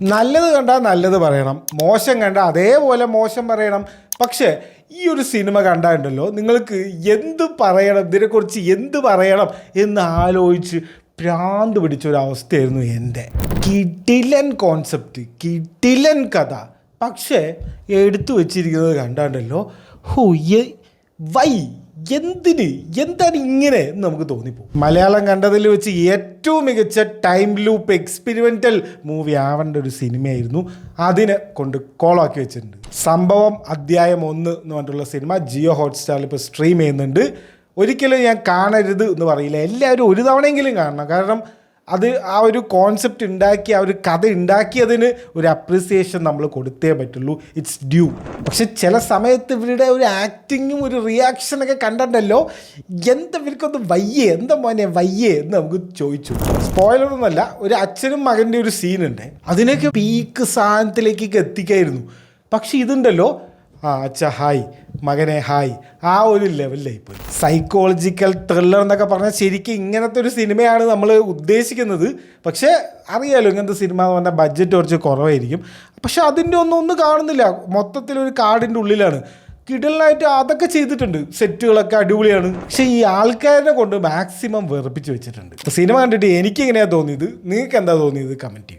നല്ലത് കണ്ടാൽ നല്ലത് പറയണം, മോശം കണ്ടാൽ അതേപോലെ മോശം പറയണം. പക്ഷേ ഈ ഒരു സിനിമ കണ്ടാലുണ്ടല്ലോ, നിങ്ങൾക്ക് എന്ത് പറയണം, ഇതിനെക്കുറിച്ച് എന്ത് പറയണം എന്ന് ആലോചിച്ച് ഭ്രാന്ത് പിടിച്ചൊരവസ്ഥയായിരുന്നു എൻ്റെ. കിടിലൻ കോൺസെപ്റ്റ്, കിടിലൻ കഥ, പക്ഷേ എടുത്തു വച്ചിരിക്കുന്നത് കണ്ടാണ്ടല്ലോ, വൈ എന്താണ് ഇങ്ങനെ എന്ന് നമുക്ക് തോന്നിപ്പോകും. മലയാളം കണ്ടതിൽ വെച്ച് ഏറ്റവും മികച്ച ടൈം ലൂപ്പ് എക്സ്പെരിമെൻ്റൽ മൂവി ആവേണ്ട ഒരു സിനിമയായിരുന്നു. അതിനെ കൊണ്ട് കോളാക്കി വെച്ചിട്ടുണ്ട്. സംഭവം അധ്യായം 1 എന്ന് പറഞ്ഞിട്ടുള്ള സിനിമ ജിയോ ഹോട്ട്സ്റ്റാറിൽ ഇപ്പോൾ സ്ട്രീം ചെയ്യുന്നുണ്ട്. ഒരിക്കലും ഞാൻ കാണരുത് എന്ന് പറയില്ല, എല്ലാവരും ഒരു തവണയെങ്കിലും കാണണം. കാരണം അത് ആ ഒരു കോൺസെപ്റ്റ് ഉണ്ടാക്കി, ആ ഒരു കഥ ഉണ്ടാക്കിയതിന് ഒരു അപ്രിസിയേഷൻ നമ്മൾ കൊടുത്തേ പറ്റുള്ളൂ. It's due. പക്ഷെ ചില സമയത്ത് ഇവരുടെ ഒരു ആക്ടിങ്ങും ഒരു റിയാക്ഷനൊക്കെ കണ്ടിട്ടല്ലോ, ഇവർക്കൊന്ന് വയ്യേ, എന്താ മോനെ വയ്യേ എന്ന് നമുക്ക് ചോദിച്ചു. സ്പോയിലറൊന്നുമല്ല, ഒരു അച്ഛനും മകൻ്റെ ഒരു സീനുണ്ട്, അതിനൊക്കെ പീക്ക് സാധനത്തിലേക്കൊക്കെ എത്തിക്കായിരുന്നു. പക്ഷെ ഇതുണ്ടല്ലോ, അച്ഛാ ഹായ്, മകനെ ഹായ്, ആ ഒരു ലെവലിലായി പോയി. സൈക്കോളജിക്കൽ ത്രില്ലർ എന്നൊക്കെ പറഞ്ഞാൽ ശരിക്കും ഇങ്ങനത്തെ ഒരു സിനിമയാണ് നമ്മൾ ഉദ്ദേശിക്കുന്നത്. പക്ഷേ അറിയാലോ, ഇങ്ങനത്തെ സിനിമ എന്ന് പറഞ്ഞാൽ ബഡ്ജറ്റ് കുറച്ച് കുറവായിരിക്കും. പക്ഷെ അതിൻ്റെ ഒന്നും കാണുന്നില്ല, മൊത്തത്തിലൊരു കാടിൻ്റെ ഉള്ളിലാണ്. കിടലായിട്ട് അതൊക്കെ ചെയ്തിട്ടുണ്ട്, സെറ്റുകളൊക്കെ അടിപൊളിയാണ്. പക്ഷേ ഈ ആൾക്കാരെ കൊണ്ട് മാക്സിമം വെറുപ്പിച്ച് വെച്ചിട്ടുണ്ട്. സിനിമ കണ്ടിട്ട് എനിക്ക് എങ്ങനെയാണ് തോന്നിയത്, നിങ്ങൾക്ക് എന്താ തോന്നിയത്, കമൻറ്റ് ചെയ്യും.